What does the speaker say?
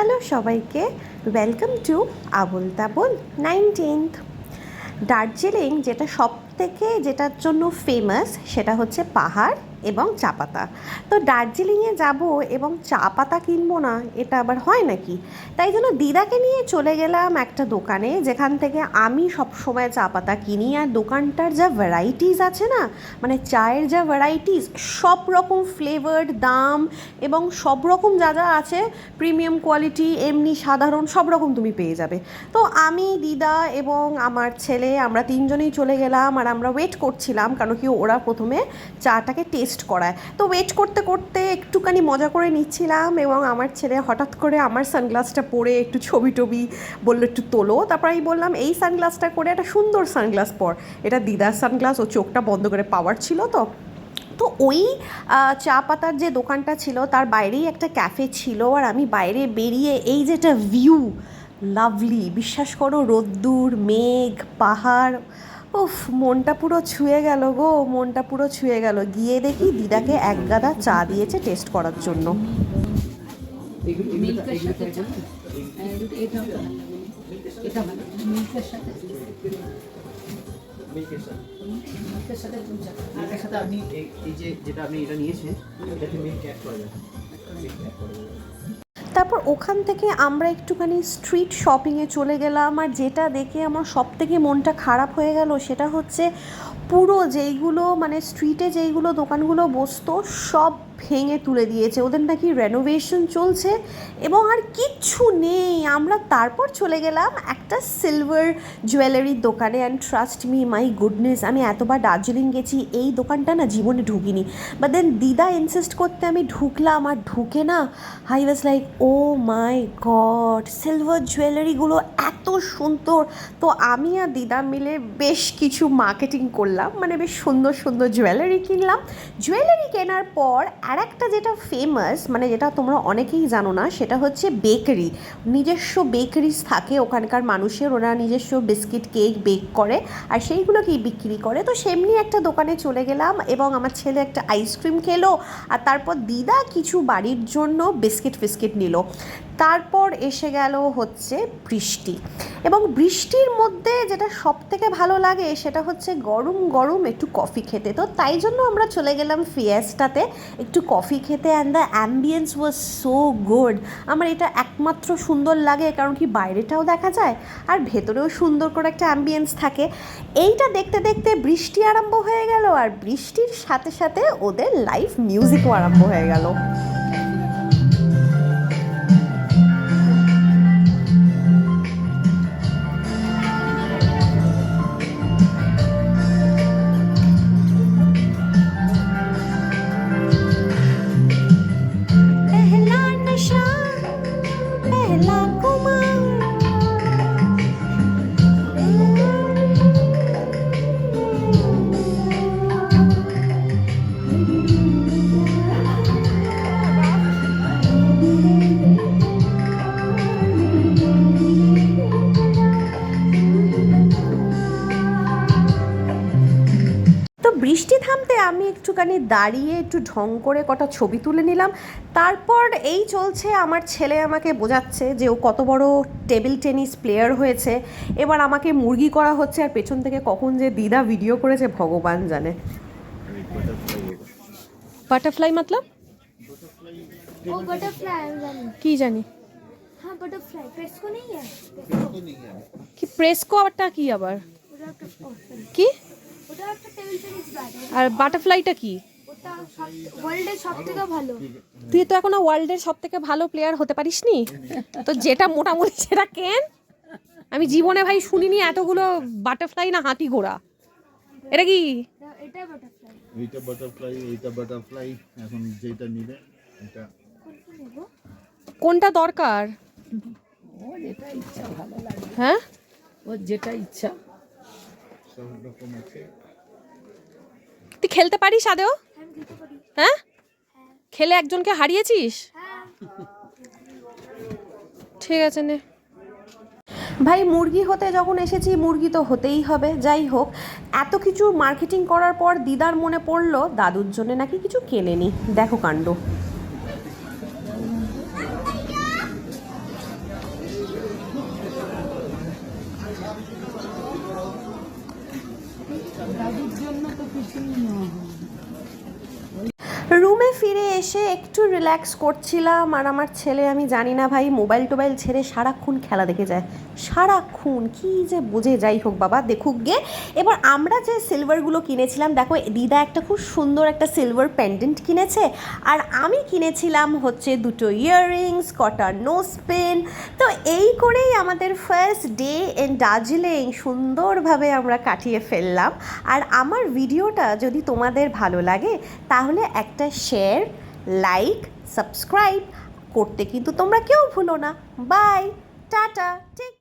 Hello সবাইকে, welcome to Abol Tabol 19th। Darjeeling যেটার জন্য ফেমাস সেটা হচ্ছে পাহাড় এবং চা পাতা। তো দার্জিলিংয়ে যাব এবং চা পাতা কিনবো না, এটা আবার হয় নাকি? তাই জন্য দিদাকে নিয়ে চলে গেলাম একটা দোকানে যেখান থেকে আমি সবসময় চা পাতা কিনি। আর দোকানটার যা ভ্যারাইটিস আছে না, মানে চায়ের যা ভ্যারাইটিস, সব রকম ফ্লেভার, দাম এবং সব রকম যা যা আছে, প্রিমিয়াম কোয়ালিটি, এমনি সাধারণ, সব রকম তুমি পেয়ে যাবে। তো আমি, দিদা এবং আমার ছেলে, আমরা তিনজনেই চলে গেলাম। আর আমরা ওয়েট করছিলাম, কারণ কি ওরা প্রথমে চাটাকে টেস্ট করায়। তো ওয়েট করতে করতে একটুখানি মজা করে নিচ্ছিলাম এবং আমার ছেলে হঠাৎ করে আমার সানগ্লাসটা পরে একটু ছবি টবি বললো একটু তোলো। তারপর আমি বললাম এই সানগ্লাসটা করে একটা সুন্দর সানগ্লাস পর, এটা দিদার সানগ্লাস, ও চোখটা বন্ধ করে পাওয়ার ছিল। তো ওই চা পাতার যে দোকানটা ছিল তার বাইরেই একটা ক্যাফে ছিল। আর আমি বাইরে বেরিয়ে এই যেটা ভিউ, লাভলি, বিশ্বাস করো, রোদ্দুর, মেঘ, পাহাড়, উফ, মনটা পুরো ছুঁয়ে গেল গো, মনটা পুরো ছুঁয়ে গেল। গিয়ে দেখি দিদাকে এক গাদা চা দিয়েছে টেস্ট করার জন্য। তারপর ওখান থেকে আমরা একটুখানি স্ট্রিট শপিংয়ে চলে গেলাম। আর যেটা দেখে আমার সব থেকে মনটা খারাপ হয়ে গেল সেটা হচ্ছে পুরো যেইগুলো মানে স্ট্রিটে যেইগুলো দোকানগুলো বসতো সব ভেঙে তুলে দিয়েছে। ওদের নাকি রেনোভেশন চলছে এবং আর কিচ্ছু নেই। আমরা তারপর চলে গেলাম একটা সিলভার জুয়েলারির দোকানে। And trust me, my goodness, আমি এতবার দার্জিলিং গেছি, এই দোকানটা না জীবনে ঢুকিনি। বাট দেন দিদা ইনসিস্ট করতে আমি ঢুকলাম। আর ঢুকে না, I was like, oh my god, silver জুয়েলারিগুলো এত সুন্দর। তো আমি আর দিদা মিলে বেশ কিছু মার্কেটিং করলাম, মানে বেশ সুন্দর সুন্দর জুয়েলারি কিনলাম। জুয়েলারি কেনার পর আর একটা যেটা ফেমাস, মানে যেটা তোমরা অনেকেই জানো না, সেটা হচ্ছে বেকারি। নিজস্ব বেকারিজ থাকে ওখানকার মানুষের, ওরা নিজস্ব বিস্কিট, কেক বেক করে আর সেইগুলোকেই বিক্রি করে। তো সেমনি একটা দোকানে চলে গেলাম এবং আমার ছেলে একটা আইসক্রিম খেলো। আর তারপর দিদা কিছু বাড়ির জন্য বিস্কিট ফিস্কিট নিল। তারপর এসে গেল হচ্ছে বৃষ্টি। এবং বৃষ্টির মধ্যে যেটা সব থেকে ভালো লাগে সেটা হচ্ছে গরম গরম একটু কফি খেতে। তো তাই জন্য আমরা চলে গেলাম ফিয়েস্টাতে একটু কফি খেতে। And the ambience was so good. আমার এটা একমাত্র সুন্দর লাগে, কারণ কি বাইরেটাও দেখা যায় আর ভেতরেও সুন্দর করে একটা অ্যাম্বিয়েন্স থাকে। এইটা দেখতে দেখতে বৃষ্টি আরম্ভ হয়ে গেল, আর বৃষ্টির সাথে সাথে ওদের লাইভ মিউজিকও আরম্ভ হয়ে গেল। বৃষ্টি থামতে আমি একটুখানি দাঁড়িয়ে একটু ঢং করে কটা ছবি তুলে নিলাম। তারপর এই চলছে, আমার ছেলে আমাকে বোঝাচ্ছে যে ও কত বড় টেবিল টেনিস প্লেয়ার হয়েছে। এবার আমাকে মুরগি করা হচ্ছে, আর পেছন থেকে কখন যে দিদা ভিডিও করেছে ভগবান জানে। বাটারফ্লাই মতলব वो बटरफ्लाई কি জানি, हाँ बटरफ्लाई प्रेस्को नहीं है কি প্রেসকো আবারটা কি আবার ওটা একটা কি, ওটা একটা টেবিল টেনিস ব্যাট আর বাটারফ্লাইটা কি? ওটা ওয়ার্ল্ডের সবথেকে ভালো। তুই তো এখনো ওয়ার্ল্ডের সব থেকে ভালো প্লেয়ার হতে পারিসনি, তো যেটা মোটামুটি সেটা কেন। আমি জীবনে ভাই শুনিনি এতগুলো বাটারফ্লাই না হাতি ঘোড়া। এটা কি? এটা বাটারফ্লাই, এইটা বাটারফ্লাই, এইটা বাটারফ্লাই। এখন যেটা নিলে এটা কোনটা দরকার? ও যেটা ইচ্ছা ভালো লাগে, হ্যাঁ, ও যেটা ইচ্ছা। সব রকম আছে। তুই খেলতে পারিস আদেও? আমি দিতে পারি। হ্যাঁ, খেলে একজনকে হারিয়েছিস? হ্যাঁ ঠিক আছে নে ভাই। মুরগি হতে যখন এসেছি, মুরগি তো হতেই হবে। যাই হোক, এত কিছু মার্কেটিং করার পর দিদার মনে পড়লো দাদুর জন্য নাকি কিছু কেনেনি। দেখো কাণ্ড। রুমে ফিরে এসে একটু রিল্যাক্স করছিলাম, আর আমার ছেলে আমি জানি না ভাই মোবাইল টোবাইল ছেড়ে সারাক্ষণ খেলা দেখে যায়, সারাক্ষণ কী যে বোঝে। যাই হোক বাবা, দেখুক গে। এবার আমরা যে সিলভারগুলো কিনেছিলাম, দেখো দিদা একটা খুব সুন্দর একটা সিলভার পেন্ডেন্ট কিনেছে, আর আমি কিনেছিলাম হচ্ছে দুটো ইয়াররিংস, কটা নোজ পিন। তো এই করেই আমাদের ফার্স্ট ডে ইন দার্জিলিং সুন্দরভাবে আমরা কাটিয়ে ফেললাম। আর আমার ভিডিওটা যদি তোমাদের ভালো লাগে তাহলে একটা শেয়ার, লাইক, সাবস্ক্রাইব করতে কিন্তু তোমরা কেউ ভুলো না। By, tata, take